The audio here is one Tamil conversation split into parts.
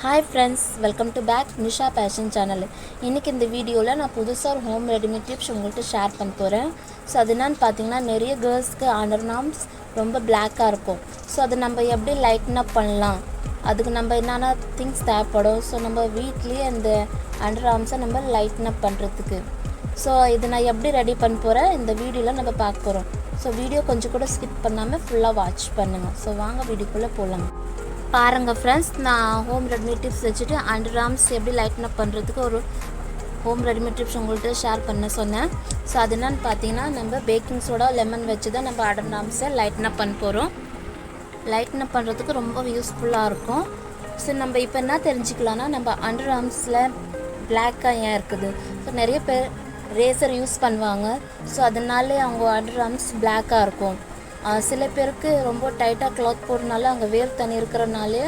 Hi friends, welcome to back Nisha Passion Channel. இன்னைக்கு இந்த வீடியோவில் நான் புதுசாக ஒரு ஹோம் ரெடிமேட் டிப்ஸ் உங்கள்கிட்ட ஷேர் பண்ண போகிறேன். ஸோ அது என்னன்னு பார்த்தீங்கன்னா நிறைய கேர்ள்ஸ்க்கு அண்டர்ஆர்ம்ஸ் ரொம்ப பிளாக்காக இருக்கும். ஸோ அது நம்ம எப்படி லைட்டன் அப் பண்ணலாம், அதுக்கு நம்ம என்னென்ன திங்ஸ் தேவைப்படும். ஸோ நம்ம வீட்லேயே அந்த அண்டர்ஆர்ம்ஸை நம்ம லைட்டன் அப் பண்ணுறதுக்கு ஸோ இது நான் எப்படி ரெடி பண்ண போகிறேன் இந்த வீடியோவில் நம்ம பார்க்க போகிறோம். ஸோ வீடியோ கொஞ்சம் கூட ஸ்கிப் பண்ணாமல் ஃபுல்லாக வாட்ச் பண்ணுங்கள். ஸோ வாங்க வீடியோக்குள்ளே போகலாம். பாருங்கள் ஃப்ரெண்ட்ஸ், நான் ஹோம் ரெடிமேட் டிப்ஸ் வச்சுட்டு அண்டர்ஆர்ம்ஸ் எப்படி லைட்டன் அப் பண்ணுறதுக்கு ஒரு ஹோம் ரெடிமேட் டிப்ஸ் உங்கள்கிட்ட ஷேர் பண்ண சொன்னேன். ஸோ அது என்னன்னு பார்த்தீங்கன்னா நம்ம பேக்கிங் சோடா லெமன் வச்சு தான் நம்ம அண்டர்ஆர்ம்ஸை லைட்டன் அப் பண்ண போகிறோம். லைட்டன் அப் பண்ணுறதுக்கு ரொம்ப யூஸ்ஃபுல்லாக இருக்கும். ஸோ நம்ம இப்போ என்ன தெரிஞ்சுக்கலாம்னா, நம்ம அண்டர்ஆர்ம்ஸில் பிளாக்காக ஏன் இருக்குது. ஸோ நிறைய பேர் ரேசர் யூஸ் பண்ணுவாங்க. ஸோ அதனாலே அவங்க அண்டர்ஆர்ம்ஸ் பிளாக்காக இருக்கும். சில பேருக்கு ரொம்ப டைட்டாக கிளாத் போடுறதுனால அங்கே வேர் தண்ணி இருக்கிறனாலே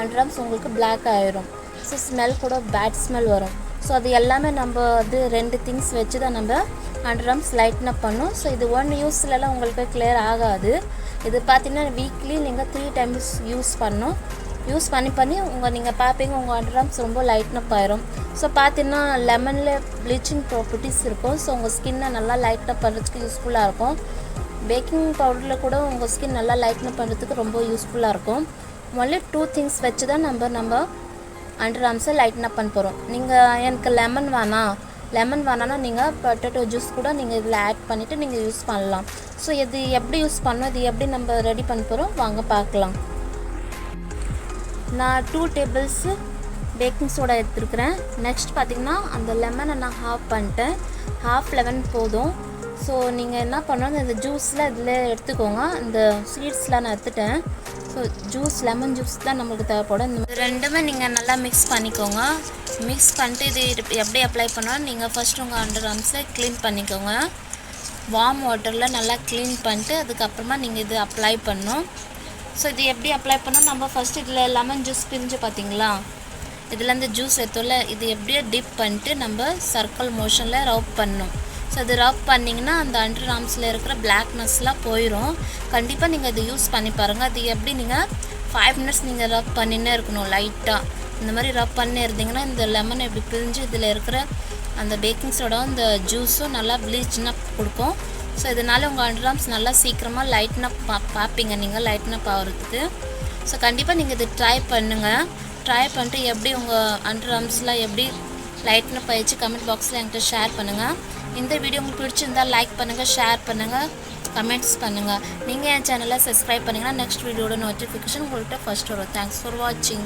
அண்டர்ஆர்ம்ஸ் உங்களுக்கு பிளாக் ஆகிரும். ஸோ ஸ்மெல் கூட பேட் ஸ்மெல் வரும். ஸோ அது எல்லாமே நம்ம அது 2 திங்ஸ் வச்சு தான் நம்ம அண்டர்ஆர்ம்ஸ் லைட்டன் அப் பண்ணோம். ஸோ இது ஒன் யூஸ்லலாம் உங்களுக்கு கிளியர் ஆகாது. இது பார்த்தீங்கன்னா வீக்லி நீங்கள் 3 டைம்ஸ் யூஸ் பண்ணி நீங்கள் பார்ப்பீங்க உங்கள் அண்டர்ஆர்ம்ஸ் ரொம்ப லைட்டன் அப் ஆயிரும். ஸோ பார்த்தீங்கன்னா லெமனில் ப்ளீச்சிங் ப்ராப்பர்ட்டிஸ் இருக்கும். ஸோ உங்கள் ஸ்கின்னை நல்லா லைட்டன் அப் பண்ணுறதுக்கு யூஸ்ஃபுல்லாக இருக்கும். பேக்கிங் பவுடரில் கூட உங்கள் ஸ்கின் நல்லா லைட்டன் பண்ணுறதுக்கு ரொம்ப யூஸ்ஃபுல்லாக இருக்கும். ஒன்லி 2 திங்ஸ் வச்சு தான் நம்ம அண்டர்ஆர்ம்ஸை லைட்டன் அப் பண்ண போகிறோம். நீங்கள் எனக்கு லெமன் வேணான்னா நீங்கள் பொட்டேட்டோ ஜூஸ் கூட நீங்கள் இதில் ஆட் பண்ணிவிட்டு நீங்கள் யூஸ் பண்ணலாம். ஸோ இது எப்படி யூஸ் பண்ணணும், இது எப்படி நம்ம ரெடி பண்ண போகிறோம் வாங்க பார்க்கலாம். நான் 2 டேபிள்ஸு பேக்கிங் சோடா எடுத்துருக்கிறேன். நெக்ஸ்ட் பார்த்திங்கன்னா அந்த லெமனை நான் ஹாஃப் லெமன் போதும். ஸோ நீங்கள் என்ன பண்ணணும், இந்த ஜூஸில் இதில் எடுத்துக்கோங்க. இந்த சீட்ஸ்லாம் நான் எடுத்துட்டேன். ஸோ லெமன் ஜூஸ் தான் நம்மளுக்கு தேவைப்படும். இந்த ரெண்டுமே நீங்கள் நல்லா மிக்ஸ் பண்ணிக்கோங்க. மிக்ஸ் பண்ணிட்டு இது எப்படி அப்ளை பண்ணாலும் நீங்கள் ஃபஸ்ட்டு உங்கள் அண்டர்ஆர்ம்ஸில் க்ளீன் பண்ணிக்கோங்க. வார்ம் வாட்டரில் நல்லா க்ளீன் பண்ணிட்டு அதுக்கப்புறமா நீங்கள் இது அப்ளை பண்ணணும். ஸோ இது எப்படி அப்ளை பண்ணால் நம்ம ஃபஸ்ட்டு இதில் லெமன் ஜூஸ் பிரிஞ்சு பார்த்தீங்களா, இதில் இந்த ஜூஸ் எடுத்தோம்ல, இது எப்படியோ டிப் பண்ணிட்டு நம்ம சர்க்கிள் மோஷனில் ரப் பண்ணணும். ஸோ அது ரப் பண்ணிங்கன்னா அந்த அண்டர்ஆர்ம்ஸில் இருக்கிற பிளாக்னஸ்லாம் போயிடும். கண்டிப்பாக நீங்கள் அதை யூஸ் பண்ணி பாருங்கள். அது எப்படி நீங்கள் 5 மினிட்ஸ் நீங்கள் ரப் பண்ணினே இருக்கணும். லைட்டாக இந்த மாதிரி ரப் பண்ணி இருந்தீங்கன்னா இந்த லெமன் எப்படி பிரிஞ்சு இதில் இருக்கிற அந்த பேக்கிங் சோடாவும் இந்த ஜூஸும் நல்லா ப்ளீச்னப் கொடுக்கும். ஸோ இதனால் உங்கள் அண்டர்ஆர்ம்ஸ் நல்லா சீக்கிரமாக லைட்டன் அப் பார்ப்பீங்க நீங்கள் லைட்டன் அப் ஆகிறதுக்கு. ஸோ கண்டிப்பாக நீங்கள் இது ட்ரை பண்ணுங்கள். ட்ரை பண்ணிட்டு எப்படி உங்கள் அண்டர்ஆர்ம்ஸ்லாம் எப்படி லைட்டன் அப் ஆயிடுச்சு கமெண்ட் பாக்ஸில் என்கிட்ட ஷேர் பண்ணுங்கள். இந்த வீடியோ உங்களுக்கு பிடிச்சிருந்தால் லைக் பண்ணுங்கள், ஷேர் பண்ணுங்கள், கமெண்ட்ஸ் பண்ணுங்கள். நீங்கள் என் சேனலை சப்ஸ்கிரைப் பண்ணிங்கன்னா நெக்ஸ்ட் வீடியோட நோட்டிஃபிகேஷன் உங்கள்கிட்ட ஃபஸ்ட் வரும். தேங்க்ஸ் ஃபார் வாட்சிங்.